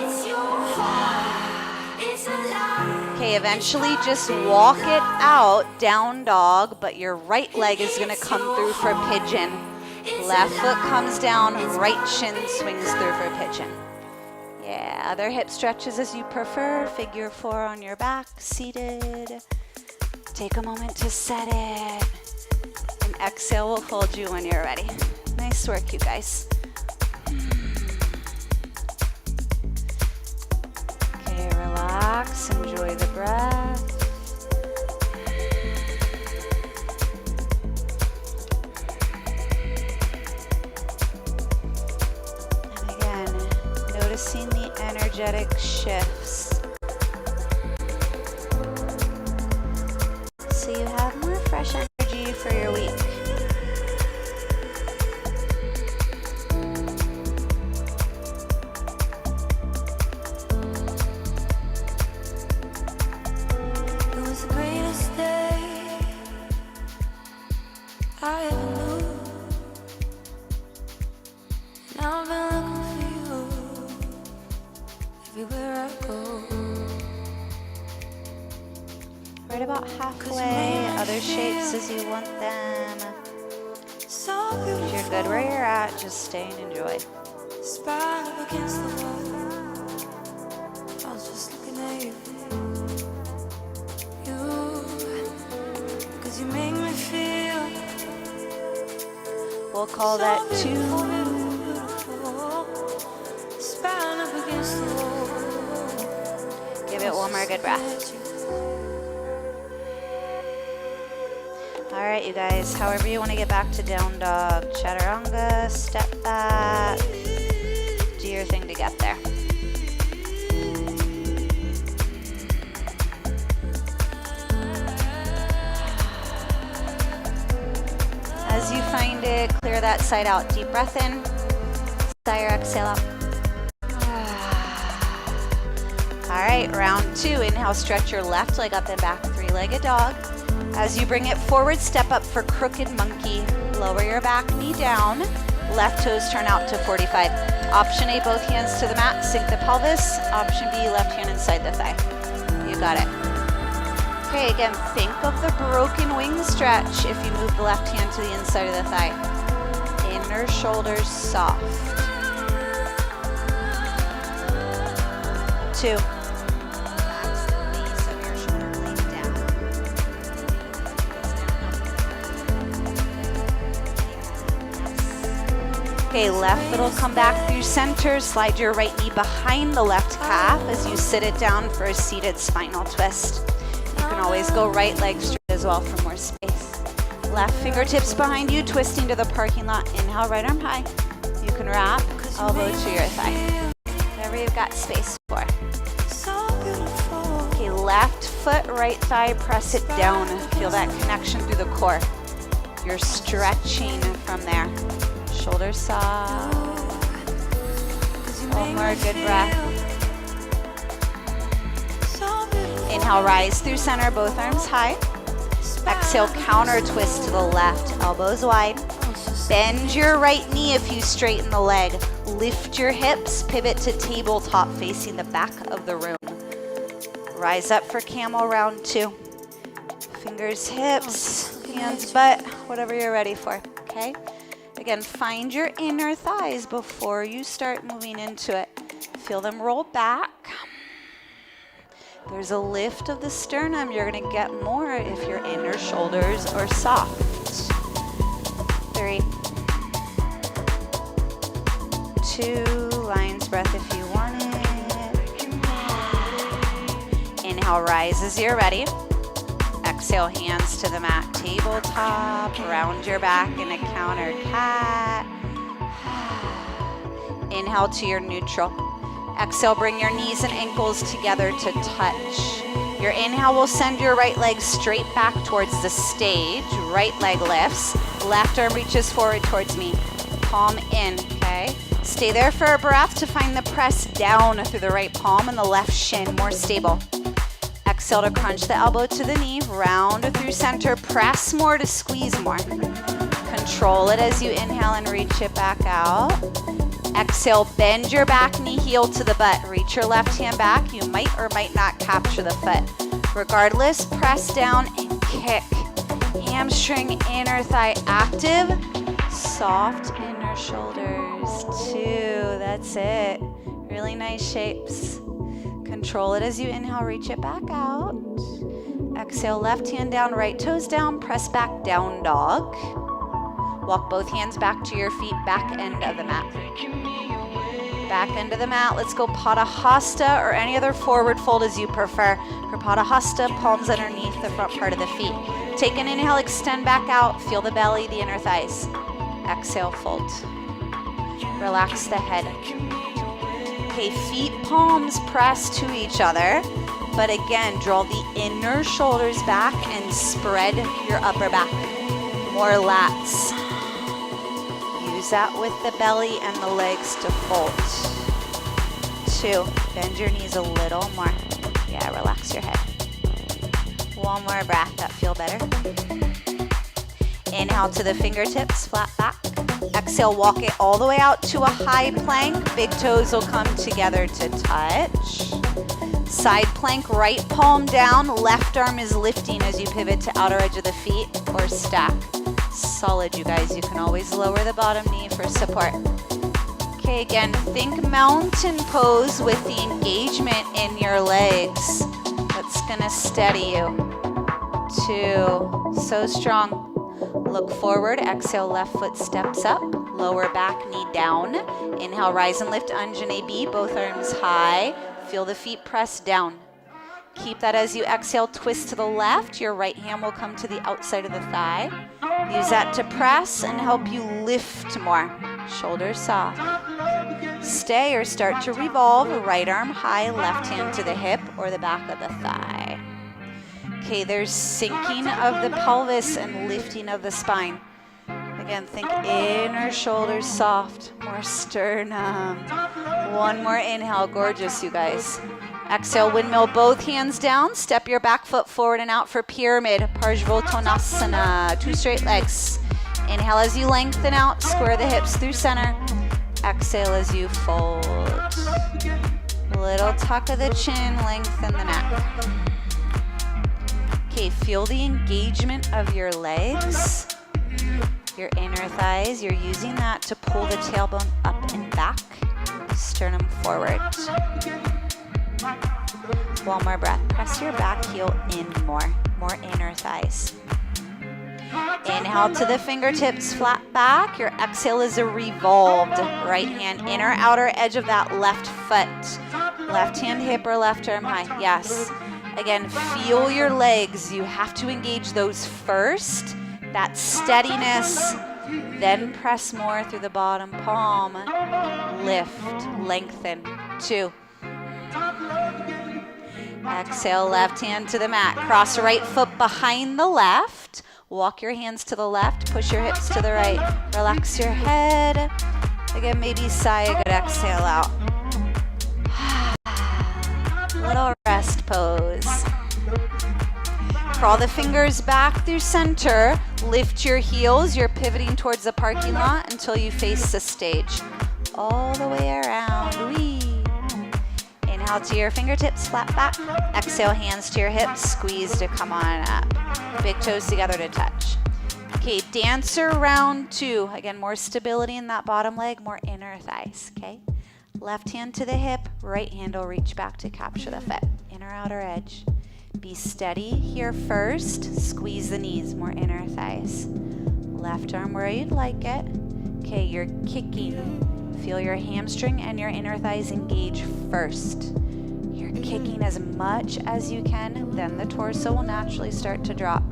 Okay, eventually just walk it out, down dog, but your right leg is going to come through for pigeon. Left foot comes down, right shin swings through for pigeon. Yeah, other hip stretches as you prefer. Figure 4 on your back, seated. Take a moment to set it. And exhale will hold you when you're ready. Nice work, you guys. Okay, relax, enjoy the breath. And again, noticing the energetic shifts. So you have more fresh energy for your week. I ever knew. Now I've been looking for you everywhere I go. Right about halfway, other shapes as you want them. So If beautiful. you're good where you're at, just stay and enjoy. Spine up against the wall. I was just looking at you. You, 'cause you make me feel. We'll call that 2. Spine up against the wall. Give it one more good breath. All right, you guys, however you want to get back to down dog, chaturanga, step back, do your thing to get there. As you find find it. Clear that side out. Deep breath in. Sigh or exhale out. All right, round 2. Inhale, stretch your left leg up and back, 3-legged dog. As you bring it forward, step up for crooked monkey. Lower your back knee down. Left toes turn out to 45. Option A, both hands to the mat, sink the pelvis. Option B, left hand inside the thigh. You got it. Okay, again, think of the broken wing stretch if you move the left hand to the inside of the thigh. Inner shoulders soft. 2. Okay, left foot will come back through center. Slide your right knee behind the left calf as you sit it down for a seated spinal twist. You can always go right leg straight as well for more space. Left fingertips behind you, twisting to the parking lot. Inhale, right arm high. You can wrap, elbow to your thigh. Whatever you've got space for. Okay, left foot, right thigh, press it down. Feel that connection through the core. You're stretching from there. Shoulders soft. One more good breath. Inhale, rise through center, both arms high. Exhale, counter twist to the left, elbows wide. Bend your right knee if you straighten the leg. Lift your hips, pivot to tabletop facing the back of the room. Rise up for camel, round 2. Fingers, hips, hands, butt, whatever you're ready for, okay? Again, find your inner thighs before you start moving into it. Feel them roll back. There's a lift of the sternum. You're going to get more if your inner shoulders are soft. 3. 2. Lion's breath if you want it. Inhale, rise as you're ready. Exhale, hands to the mat, tabletop, round your back in a counter cat. Inhale to your neutral. Exhale, bring your knees and ankles together to touch. Your inhale will send your right leg straight back towards the stage. Right leg lifts. Left arm reaches forward towards me. Palm in, okay? Stay there for a breath to find the press down through the right palm and the left shin, more stable. Exhale to crunch the elbow to the knee, round through center, press more to squeeze more. Control it as you inhale and reach it back out. Exhale, bend your back knee, heel to the butt. Reach your left hand back. You might or might not capture the foot. Regardless, press down and kick. Hamstring, inner thigh active. Soft inner shoulders, 2. That's it. Really nice shapes. Control it as you inhale, reach it back out. Exhale, left hand down, right toes down, press back, down dog. Walk both hands back to your feet, back end of the mat. Back end of the mat, let's go Padahasta or any other forward fold as you prefer. For Padahasta, palms underneath the front part of the feet. Take an inhale, extend back out, feel the belly, the inner thighs. Exhale, fold. Relax the head. Okay, feet, palms press to each other, but again, draw the inner shoulders back and spread your upper back. More lats. Use that with the belly and the legs to fold. 2, bend your knees a little more. Yeah, relax your head. One more breath, that feel better. Inhale to the fingertips, flat back. Exhale, walk it all the way out to a high plank. Big toes will come together to touch. Side plank, right palm down. Left arm is lifting as you pivot to outer edge of the feet or stack. Solid, you guys. You can always lower the bottom knee for support. Okay, again, think mountain pose with the engagement in your legs. That's gonna steady you. 2, so strong. Look forward, exhale, left foot steps up, lower back knee down. Inhale, rise and lift, Anjane B, both arms high. Feel the feet press down. Keep that as you exhale, twist to the left. Your right hand will come to the outside of the thigh. Use that to press and help you lift more. Shoulders soft. Stay or start to revolve, right arm high, left hand to the hip or the back of the thigh. Okay, there's sinking of the pelvis and lifting of the spine. Again, think inner shoulders soft, more sternum. One more inhale, gorgeous, you guys. Exhale, windmill, both hands down. Step your back foot forward and out for pyramid, Parshvottanasana, 2 straight legs. Inhale as you lengthen out, square the hips through center. Exhale as you fold. Little tuck of the chin, lengthen the neck. Okay, feel the engagement of your legs, your inner thighs. You're using that to pull the tailbone up and back, sternum forward. One more breath. Press your back heel in more inner thighs. Inhale to the fingertips, flat back. Your exhale is a revolved right hand, inner outer edge of that left foot. Left hand hip or left arm high. Yes. Again, feel your legs. You have to engage those first. That steadiness. Then press more through the bottom palm. Lift, lengthen. 2. Exhale, left hand to the mat. Cross right foot behind the left. Walk your hands to the left. Push your hips to the right. Relax your head. Again, maybe sigh a good exhale out. Little rest pose. Crawl the fingers back through center. Lift your heels. You're pivoting towards the parking lot until you face the stage. All the way around. Wee. Inhale to your fingertips, flat back. Exhale, hands to your hips, squeeze to come on up. Big toes together to touch. Okay, dancer round 2. Again, more stability in that bottom leg, more inner thighs, okay? Left hand to the hip, right hand will reach back to capture the foot. Inner outer edge. Be steady here first. Squeeze the knees, more inner thighs. Left arm where you'd like it. Okay, you're kicking. Feel your hamstring and your inner thighs engage first. You're kicking as much as you can, then the torso will naturally start to drop.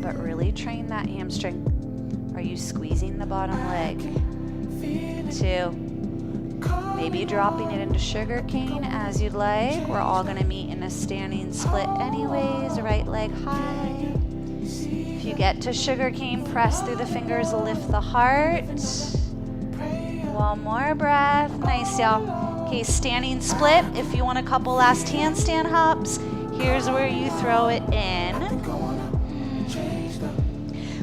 But really train that hamstring. Are you squeezing the bottom leg? 2. Maybe dropping it into sugar cane as you'd like. We're all gonna meet in a standing split anyways. Right leg high. If you get to sugar cane, press through the fingers, lift the heart. One more breath. Nice, y'all. Okay, standing split. If you want a couple last handstand hops, here's where you throw it in.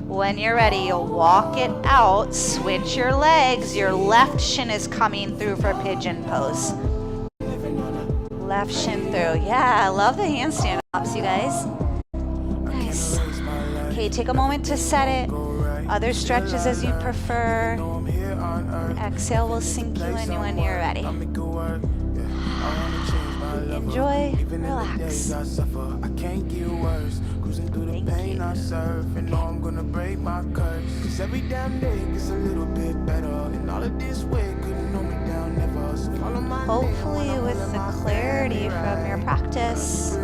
When you're ready, you'll walk it out. Switch your legs. Your left shin is coming through for pigeon pose. Left shin through. Yeah, I love the handstand hops, you guys. Nice. Okay, take a moment to set it. Other stretches as you prefer. Exhale will sink you in when you're ready. Enjoy, relax. Thank you. Hopefully with the clarity from your practice,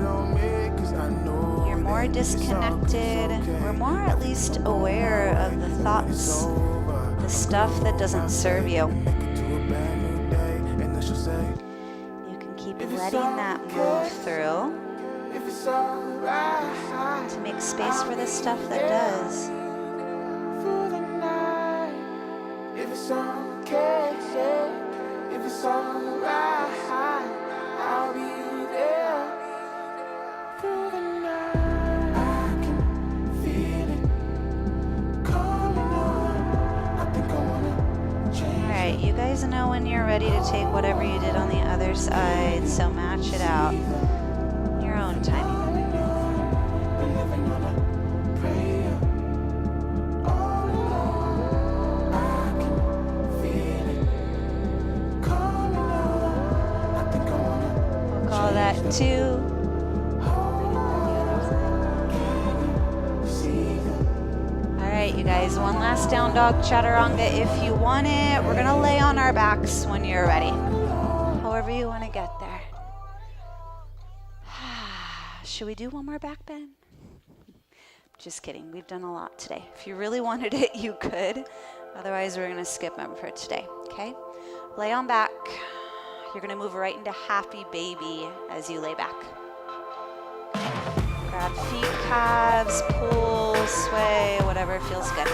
you're more disconnected. We're more at least aware of the thoughts, the stuff that doesn't serve you. You can keep letting that move through to make space for the stuff that does. If it's alright, I'll be there through the night. I can feel it coming on. I think I wanna change. Alright, you guys know when you're ready to take whatever you did on the other side, so match it out. Your own timing. Call that 2. Alright, you guys, one last down dog chaturanga if you want it. We're gonna lay on our backs when you're ready. However you want to get there. Should we do one more back bend? Just kidding, we've done a lot today. If you really wanted it, you could. Otherwise, we're gonna skip them for today, okay? Lay on back. You're gonna move right into happy baby as you lay back. Grab feet, calves, pull, sway, whatever feels good.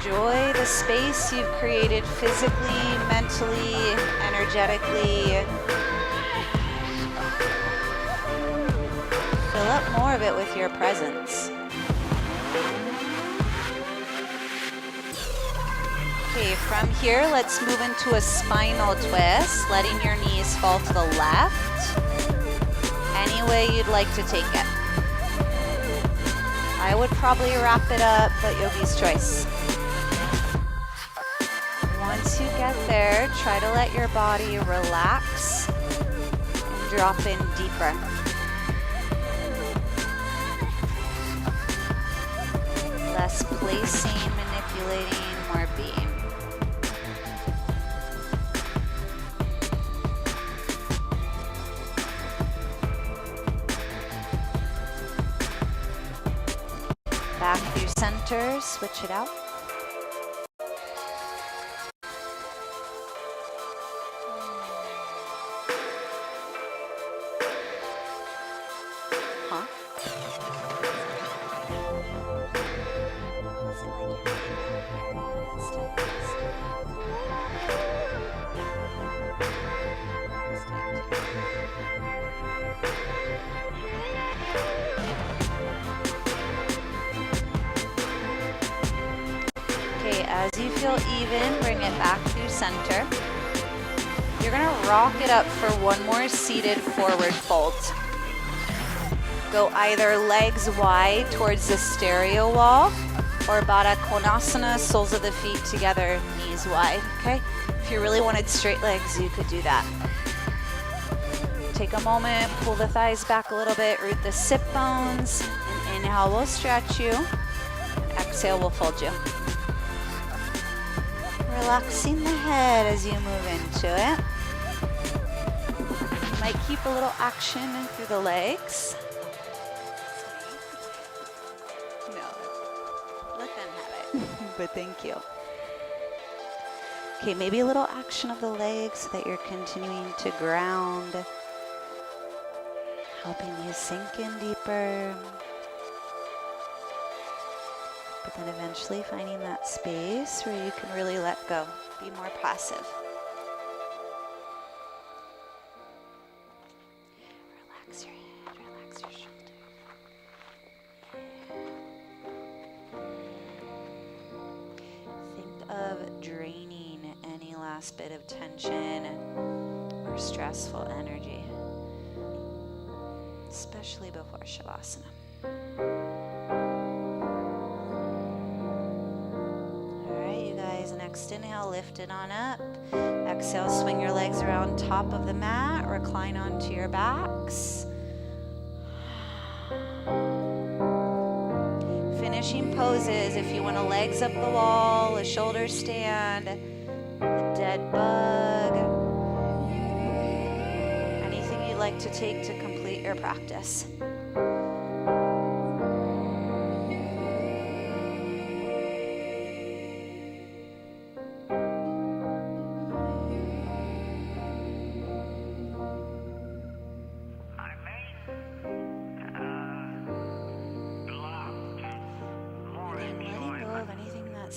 enjoy the space you've created physically, mentally, energetically. Fill up more of it with your presence. Okay, from here, let's move into a spinal twist, letting your knees fall to the left. Any way you'd like to take it. I would probably wrap it up, but yogi's choice. Once you get there, try to let your body relax and drop in deeper. Less placing, manipulating, more being. Back through center, switch it out. Huh? Okay, as you feel even, bring it back through center. You're gonna rock it up for one more seated forward fold. Go either legs wide towards the stereo wall or Baddha Konasana, soles of the feet together, knees wide, okay? If you really wanted straight legs, you could do that. Take a moment, pull the thighs back a little bit, root the sit bones, and inhale will stretch you, and exhale will fold you. Relaxing the head as you move into it. You might keep a little action through the legs. No, let them have it, but thank you. Okay, maybe a little action of the legs so that you're continuing to ground, helping you sink in deeper. But then eventually finding that space where you can really let go, be more passive. Relax your head, relax your shoulder. Think of draining any last bit of tension or stressful energy, especially before Shavasana. Next inhale, lift it on up. Exhale, swing your legs around top of the mat, recline onto your backs. Finishing poses, if you want a legs up the wall, a shoulder stand, a dead bug, anything you'd like to take to complete your practice.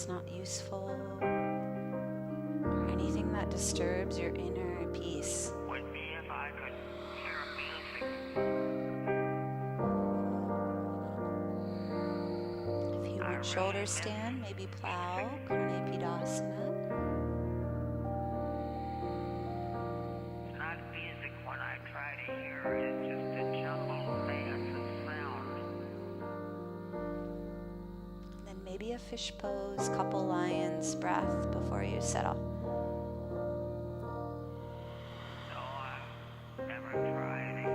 Not useful or anything that disturbs your inner peace. Would be if I could hear music. If you want shoulder stand, maybe plow, Karnapidasana. It's not music when I try to hear it, it's just a jumble dance of sound. Maybe a fish pose, couple lions breath before you settle. No, I've never tried it.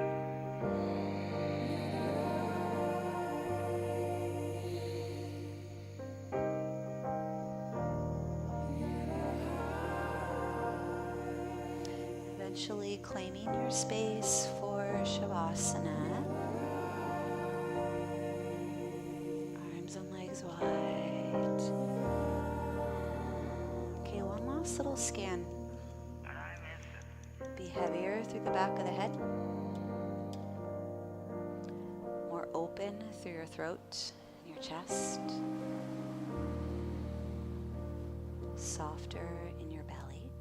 Eventually claiming your space for Shavasana. Arms and legs wide. Okay, one last little scan. And I miss it. Be heavier through the back of the head. More open through your throat and your chest. softer in your belly.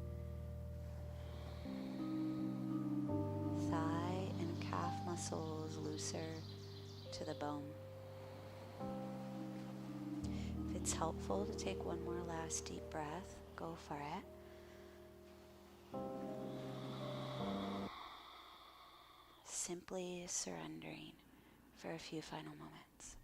Thigh and calf muscles looser to the bone. If it's helpful to take one more last deep breath, go for it. Simply surrendering for a few final moments.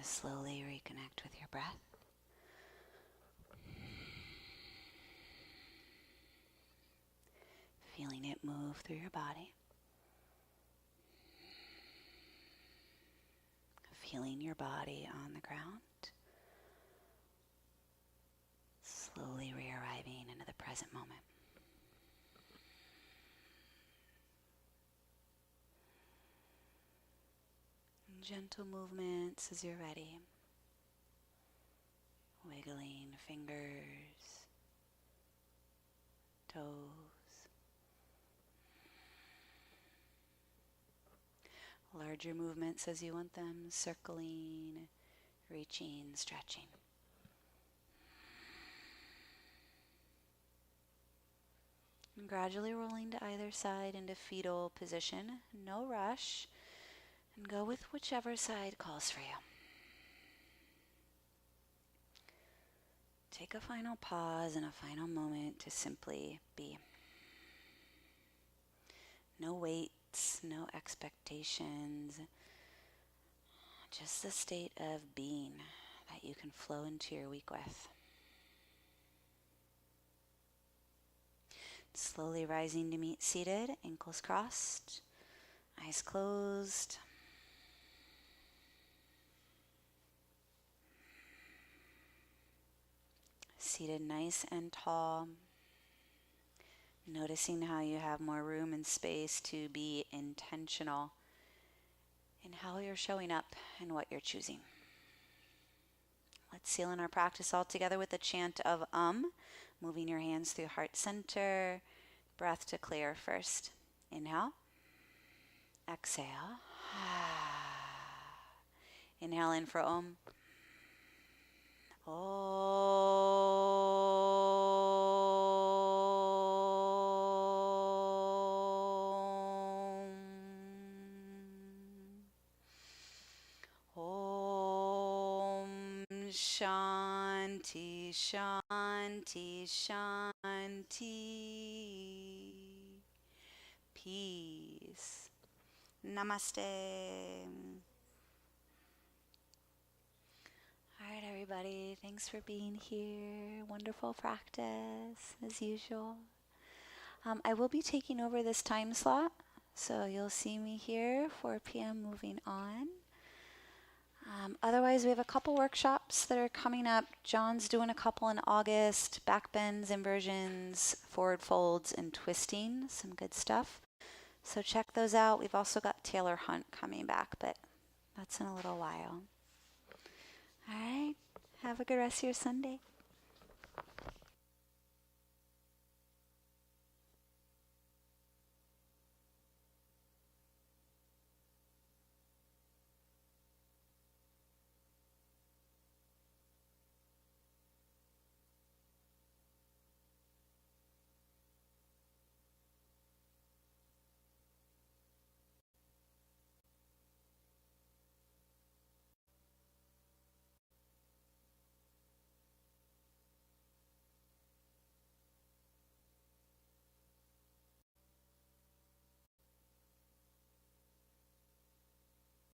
to slowly reconnect with your breath. Feeling it move through your body. Feeling your body on the ground. Slowly re-arriving into the present moment. Gentle movements as you're ready. Wiggling fingers, toes. Larger movements as you want them, circling, reaching, stretching. And gradually rolling to either side into fetal position. No rush. And go with whichever side calls for you. Take a final pause and a final moment to simply be. No weights, no expectations. Just the state of being that you can flow into your week with. Slowly rising to meet seated, ankles crossed, eyes closed. Seated nice and tall. Noticing how you have more room and space to be intentional in how you're showing up and what you're choosing. Let's seal in our practice all together with the chant of moving your hands through heart center, breath to clear first. Inhale, exhale. Inhale in for Om. Om Shanti Shanti Shanti. Peace. Namaste. All right, everybody. Thanks for being here. Wonderful practice, as usual. I will be taking over this time slot, so you'll see me here, 4 p.m. moving on. Otherwise, we have a couple workshops that are coming up. John's doing a couple in August, back bends, inversions, forward folds, and twisting. Some good stuff. So check those out. We've also got Taylor Hunt coming back, but that's in a little while. All right. Have a good rest of your Sunday.